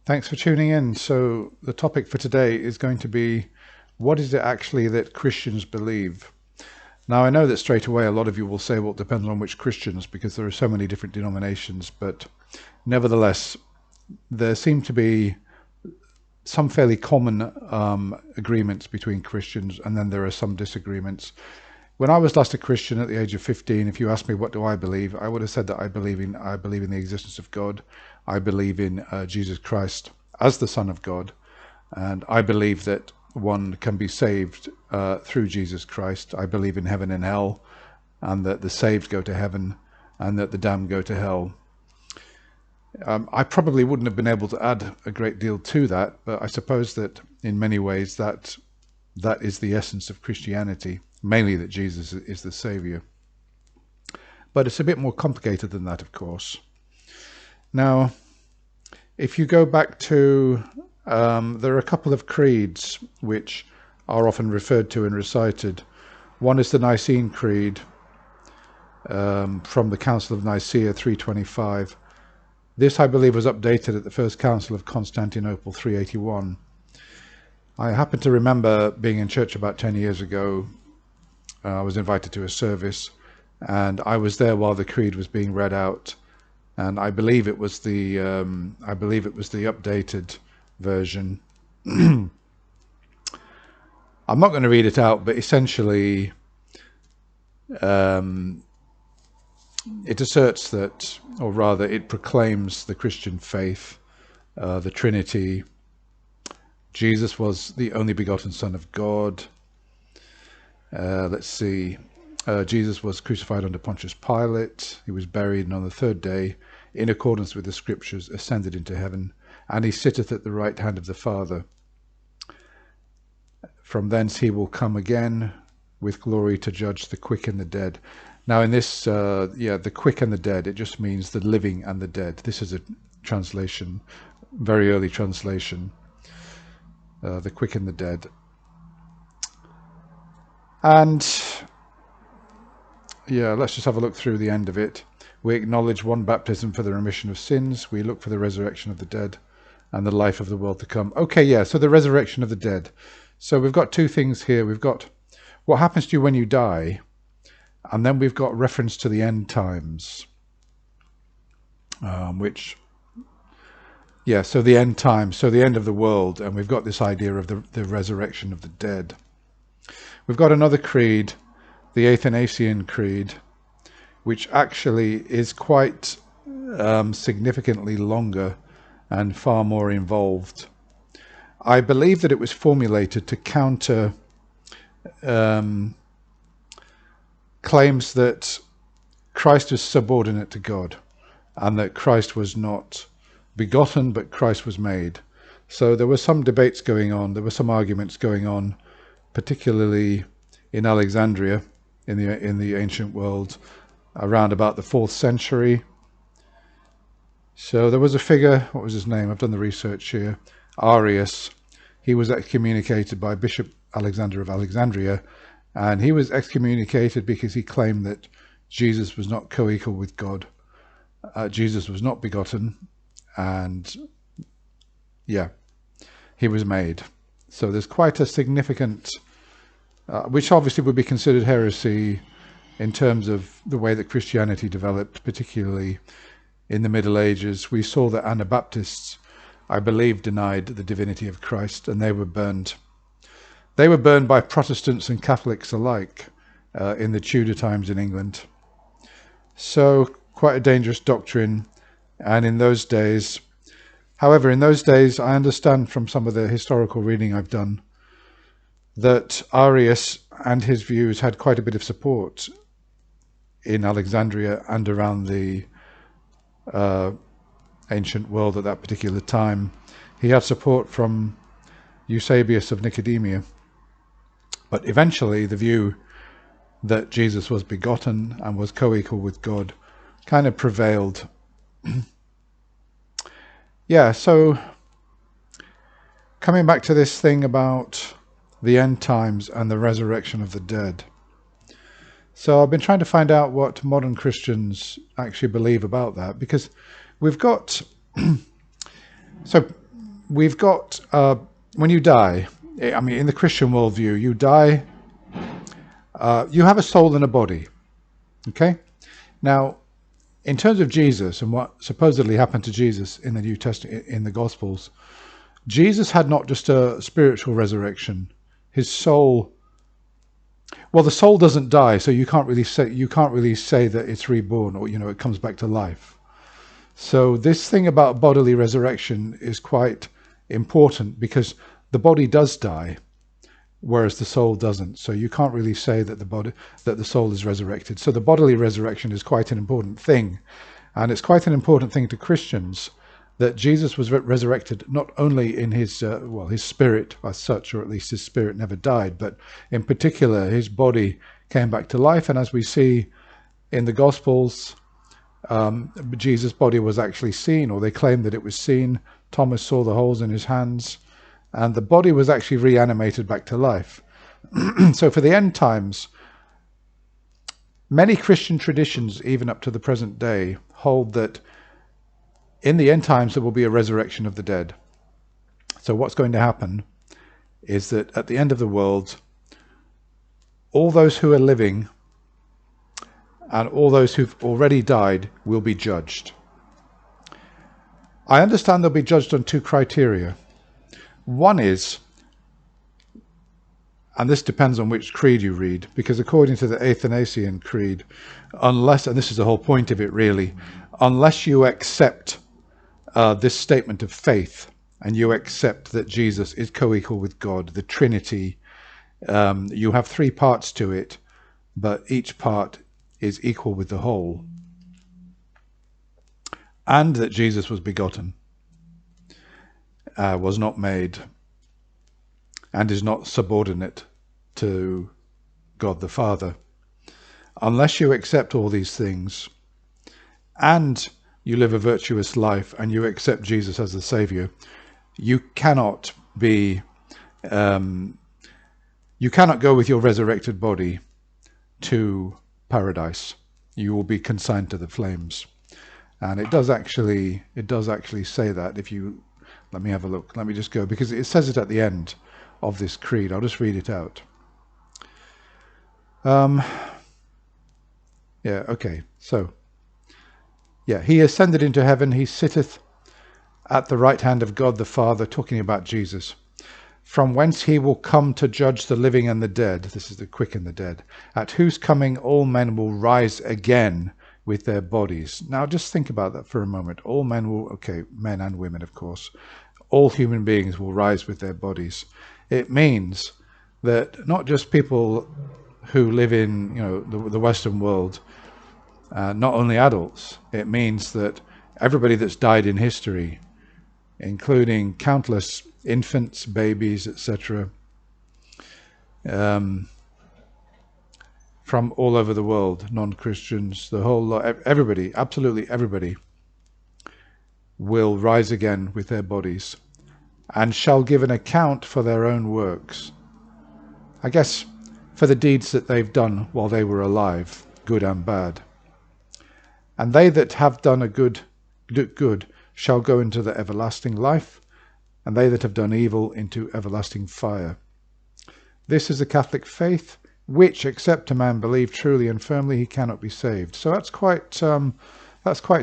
Thanks for tuning in. So the topic for today is going to be, what is it actually that Christians believe? Now, I know that straight away a lot of you will say, well, it depends on which Christians, because there are so many different denominations, but nevertheless, there seem to be some fairly common agreements between Christians, and then there are some disagreements. When I was last a Christian at the age of 15, if you asked me what do I believe, I would have said that I believe in the existence of God. I believe in Jesus Christ as the Son of God, and I believe that one can be saved through Jesus Christ. I believe in heaven and hell, and that the saved go to heaven and that the damned go to hell. I probably wouldn't have been able to add a great deal to that, but I suppose that in many ways that is the essence of Christianity, mainly that Jesus is the Savior. But it's a bit more complicated than that, of course. Now, if you go back to, there are a couple of creeds which are often referred to and recited. One is the Nicene Creed from the Council of Nicaea 325. This, I believe, was updated at the First Council of Constantinople 381. I happen to remember being in church about 10 years ago. I was invited to a service, and I was there while the creed was being read out. And I believe it was the updated version. I'm not going to read it out, but essentially, it asserts that, or rather, it proclaims the Christian faith, the Trinity. Jesus was the only begotten Son of God. Let's see. Jesus was crucified under Pontius Pilate. He was buried, and on the third day, in accordance with the Scriptures, ascended into heaven, and he sitteth at the right hand of the Father. From thence he will come again with glory to judge the quick and the dead. Now in this, the quick and the dead, it just means the living and the dead. This is a translation, very early translation. The quick and the dead. And yeah, let's just have a look through the end of it. We acknowledge one baptism for the remission of sins. We look for the resurrection of the dead and the life of the world to come. Okay, yeah, so the resurrection of the dead. So we've got two things here. We've got what happens to you when you die, and then we've got reference to the end times, so the end times, so the end of the world, and we've got this idea of the resurrection of the dead. We've got another creed, the Athanasian creed, which actually is quite significantly longer and far more involved. I believe that it was formulated to counter claims that Christ was subordinate to God, and that Christ was not begotten, but Christ was made. So there were some debates going on, there were some arguments going on, particularly in Alexandria, in the ancient world, around about the 4th century. So there was a figure, what was his name? I've done the research here. Arius. He was excommunicated by Bishop Alexander of Alexandria, and he was excommunicated because he claimed that Jesus was not co-equal with God. Jesus was not begotten, and he was made. So there's quite a significant, which obviously would be considered heresy in terms of the way that Christianity developed, particularly in the Middle Ages. We saw that Anabaptists, I believe, denied the divinity of Christ, and they were burned. They were burned by Protestants and Catholics alike in the Tudor times in England. So quite a dangerous doctrine. And in those days, however, in those days, I understand from some of the historical reading I've done that Arius and his views had quite a bit of support in Alexandria and around the ancient world at that particular time. He had support from Eusebius of Nicomedia. But eventually the view that Jesus was begotten and was co-equal with God kind of prevailed. So coming back to this thing about the end times and the resurrection of the dead. So I've been trying to find out what modern Christians actually believe about that, because we've got, so we've got, when you die, I mean, in the Christian worldview, you die, you have a soul and a body, okay? Now, in terms of Jesus and what supposedly happened to Jesus in the New Testament, in the Gospels, Jesus had not just a spiritual resurrection. His soul, well, the soul doesn't die, so you can't really say that it's reborn, or it comes back to life. So this thing about bodily resurrection is quite important, because the body does die, whereas the soul doesn't. So you can't really say that the soul is resurrected. So the bodily resurrection is quite an important thing, and it's quite an important thing to Christians, that Jesus was resurrected not only in his his spirit as such, or at least his spirit never died, but in particular his body came back to life. And as we see in the Gospels, Jesus' body was actually seen, or they claimed that it was seen. Thomas saw the holes in his hands, and the body was actually reanimated back to life. So for the end times, many Christian traditions, even up to the present day, hold that in the end times there will be a resurrection of the dead. So what's going to happen is that at the end of the world, all those who are living and all those who've already died will be judged. I understand they'll be judged on two criteria. One is, and this depends on which creed you read, because according to the Athanasian creed, unless, and this is the whole point of it really, unless you accept this statement of faith, and you accept that Jesus is co-equal with God, the Trinity, you have three parts to it, but each part is equal with the whole, and that Jesus was begotten, was not made, and is not subordinate to God the Father. Unless you accept all these things, and you live a virtuous life, and you accept Jesus as the Savior, you cannot be, you cannot go with your resurrected body to paradise. You will be consigned to the flames. And it does actually say that. If you, let me have a look. Let me just go, because it says it at the end of this creed. I'll just read it out. Yeah, okay. So, yeah, he ascended into heaven. He sitteth at the right hand of God the Father, talking about Jesus, from whence he will come to judge the living and the dead. This is the quick and the dead, at whose coming all men will rise again with their bodies. Now just think about that for a moment. All men will, okay, men and women of course, all human beings will rise with their bodies. It means that not just people who live in, the Western world, not only adults. It means that everybody that's died in history, including countless infants, babies, etc., from all over the world, non-Christians, the whole lot, everybody, absolutely everybody, will rise again with their bodies and shall give an account for their own works. I guess for the deeds that they've done while they were alive, good and bad. And they that have done a good shall go into the everlasting life, and they that have done evil into everlasting fire. This is the Catholic faith, which, except a man believe truly and firmly, he cannot be saved. So that's quite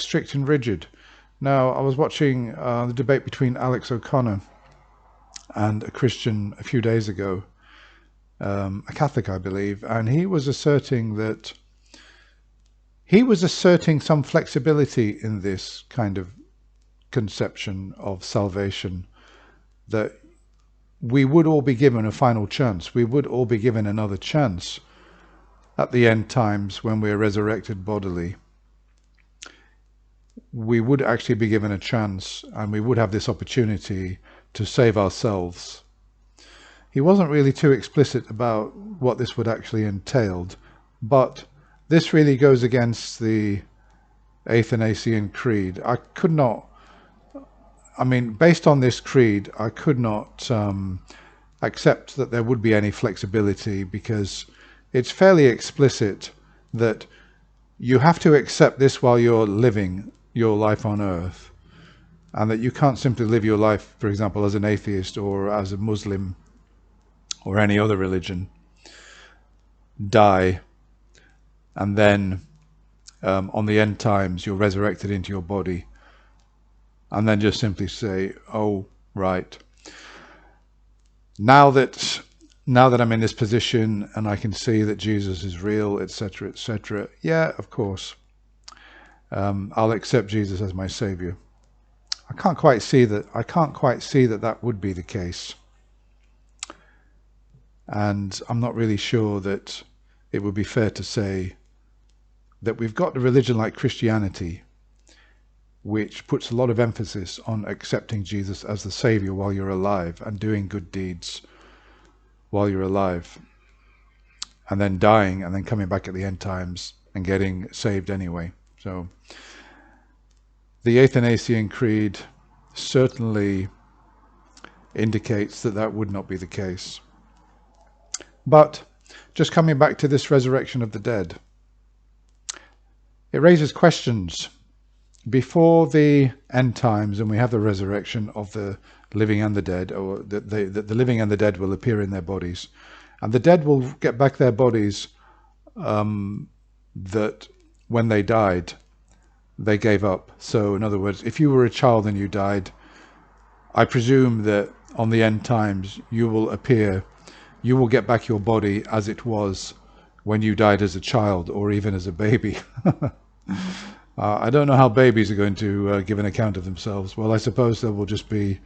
strict and rigid. Now, I was watching the debate between Alex O'Connor and a Christian a few days ago, a Catholic, I believe, and he was asserting some flexibility in this kind of conception of salvation, that we would all be given a final chance. We would all be given another chance at the end times when we're resurrected bodily. We would actually be given a chance, and we would have this opportunity to save ourselves. He wasn't really too explicit about what this would actually entail, but this really goes against the Athanasian creed. Based on this creed, I could not accept that there would be any flexibility, because it's fairly explicit that you have to accept this while you're living your life on earth. and that you can't simply live your life, for example, as an atheist or as a Muslim or any other religion, die, and then on the end times you're resurrected into your body, and then just simply say, oh, right, now that I'm in this position and I can see that Jesus is real, etc., etc., yeah, of course, I'll accept Jesus as my Savior. I can't quite see that. That would be the case, and I'm not really sure that it would be fair to say that we've got a religion like Christianity, which puts a lot of emphasis on accepting Jesus as the Savior while you're alive and doing good deeds while you're alive, and then dying and then coming back at the end times and getting saved anyway. So the Athanasian Creed certainly indicates that that would not be the case. But just coming back to this resurrection of the dead, it raises questions. Before the end times, and we have the resurrection of the living and the dead, or the living and the dead will appear in their bodies, and the dead will get back their bodies that when they died they gave up. So in other words, if you were a child and you died, I presume that on the end times you will get back your body as it was when you died as a child or even as a baby. I don't know how babies are going to give an account of themselves. Well, I suppose there will just be,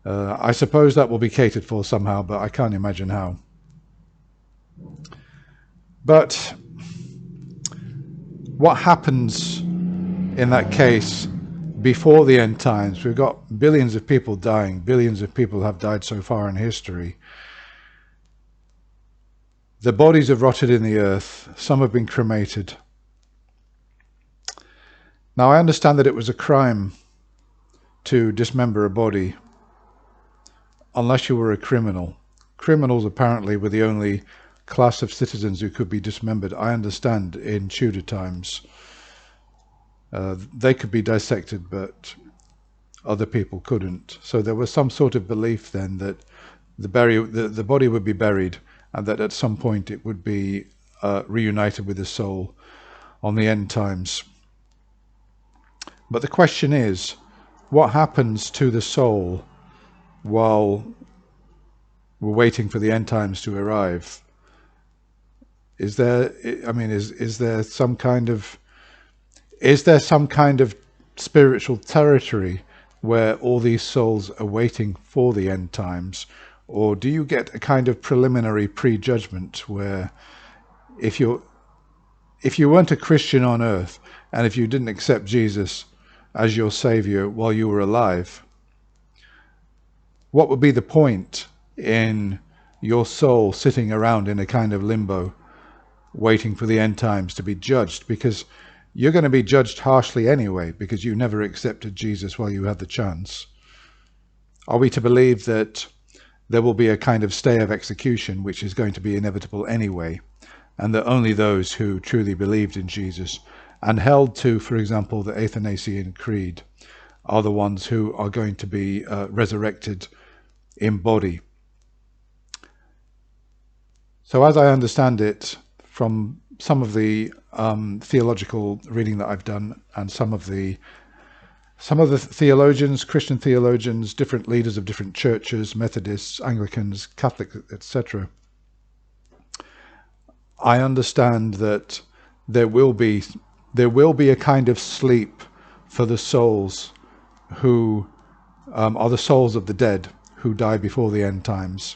I suppose that will be catered for somehow, but I can't imagine how. But what happens in that case before the end times? We've got billions of people dying. Billions of people have died so far in history. The bodies have rotted in the earth. Some have been cremated. Now, I understand that it was a crime to dismember a body unless you were a criminal. Criminals apparently were the only class of citizens who could be dismembered. I understand in Tudor times they could be dissected, but other people couldn't. So there was some sort of belief then that the body would be buried, and that at some point it would be reunited with the soul on the end times. But the question is, what happens to the soul while we're waiting for the end times to arrive? Is there some kind of spiritual territory where all these souls are waiting for the end times? Or do you get a kind of preliminary prejudgment where if you weren't a Christian on earth, and if you didn't accept Jesus as your Savior while you were alive, what would be the point in your soul sitting around in a kind of limbo, waiting for the end times to be judged? Because you're going to be judged harshly anyway, because you never accepted Jesus while you had the chance. Are we to believe that there will be a kind of stay of execution, which is going to be inevitable anyway, and that only those who truly believed in Jesus and held to, for example, the Athanasian Creed, are the ones who are going to be resurrected in body? So as I understand it, from some of the theological reading that I've done, and some of the theologians, Christian theologians, different leaders of different churches, Methodists, Anglicans, Catholics, etc., I understand that there will be a kind of sleep for the souls who are the souls of the dead who die before the end times.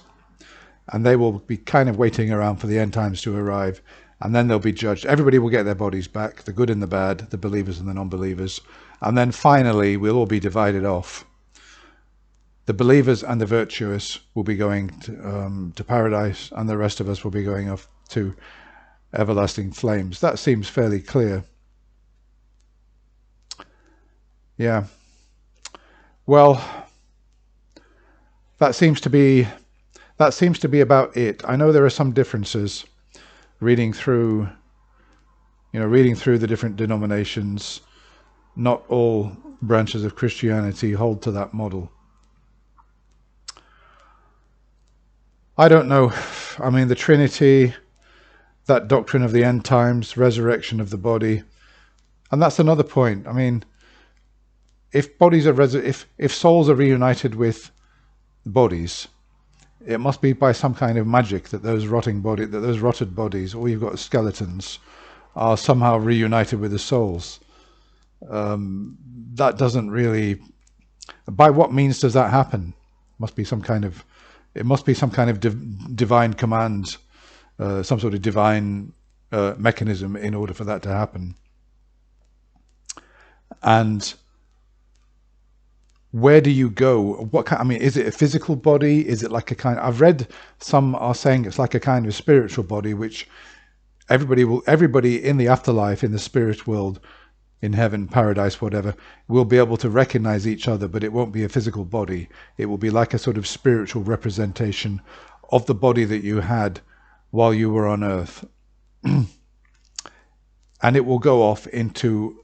And they will be kind of waiting around for the end times to arrive, and then they'll be judged. Everybody will get their bodies back, the good and the bad, the believers and the non-believers. And then finally, we'll all be divided off. The believers and the virtuous will be going to paradise, and the rest of us will be going off to everlasting flames. That seems fairly clear. Yeah. Well, that seems to be about it. I know there are some differences reading through the different denominations. Not all branches of Christianity hold to that model. I don't know. I mean, the Trinity, that doctrine of the end times, resurrection of the body, and that's another point. I mean, if bodies are if souls are reunited with bodies, it must be by some kind of magic that those rotted bodies, all you've got is skeletons, are somehow reunited with the souls. That doesn't really. By what means does that happen? It must be some kind of divine command, some sort of divine mechanism in order for that to happen. And where do you go? What kind? I mean, is it a physical body? Is it like a kind? I've read some are saying it's like a kind of spiritual body, which everybody in the afterlife, in the spirit world, in heaven, paradise, whatever, will be able to recognize each other, but it won't be a physical body. It will be like a sort of spiritual representation of the body that you had while you were on earth. And it will go off into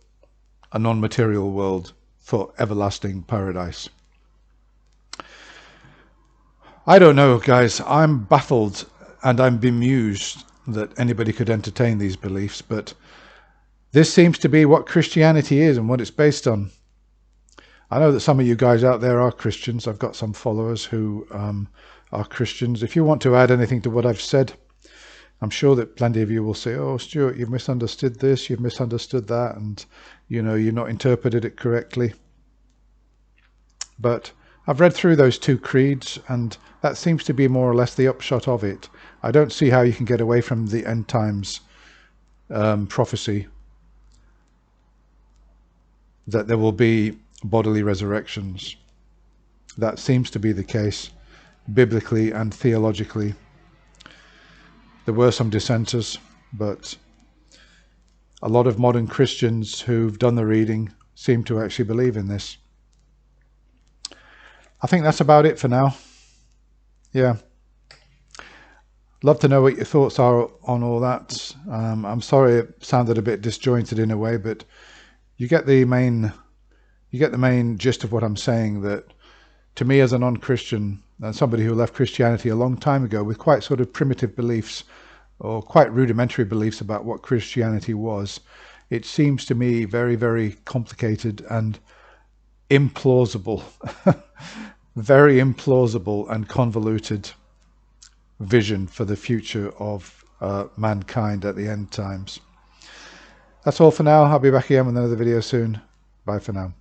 a non-material world for everlasting paradise. I don't know, guys. I'm baffled and I'm bemused that anybody could entertain these beliefs, but this seems to be what Christianity is and what it's based on. I know that some of you guys out there are Christians. I've got some followers who are Christians. If you want to add anything to what I've said, I'm sure that plenty of you will say, oh, Stuart, you've misunderstood this, you've misunderstood that, and you know, you've not interpreted it correctly. But I've read through those two creeds, and that seems to be more or less the upshot of it. I don't see how you can get away from the end times prophecy that there will be bodily resurrections. That seems to be the case biblically and theologically. There were some dissenters, but a lot of modern Christians who've done the reading seem to actually believe in this. I think that's about it for now. Yeah. Love to know what your thoughts are on all that. I'm sorry it sounded a bit disjointed in a way, but you get the main gist of what I'm saying, that to me as a non-Christian and somebody who left Christianity a long time ago with quite sort of primitive beliefs or quite rudimentary beliefs about what Christianity was, it seems to me very, very complicated and implausible, very implausible and convoluted vision for the future of mankind at the end times. That's all for now. I'll be back again with another video soon. Bye for now.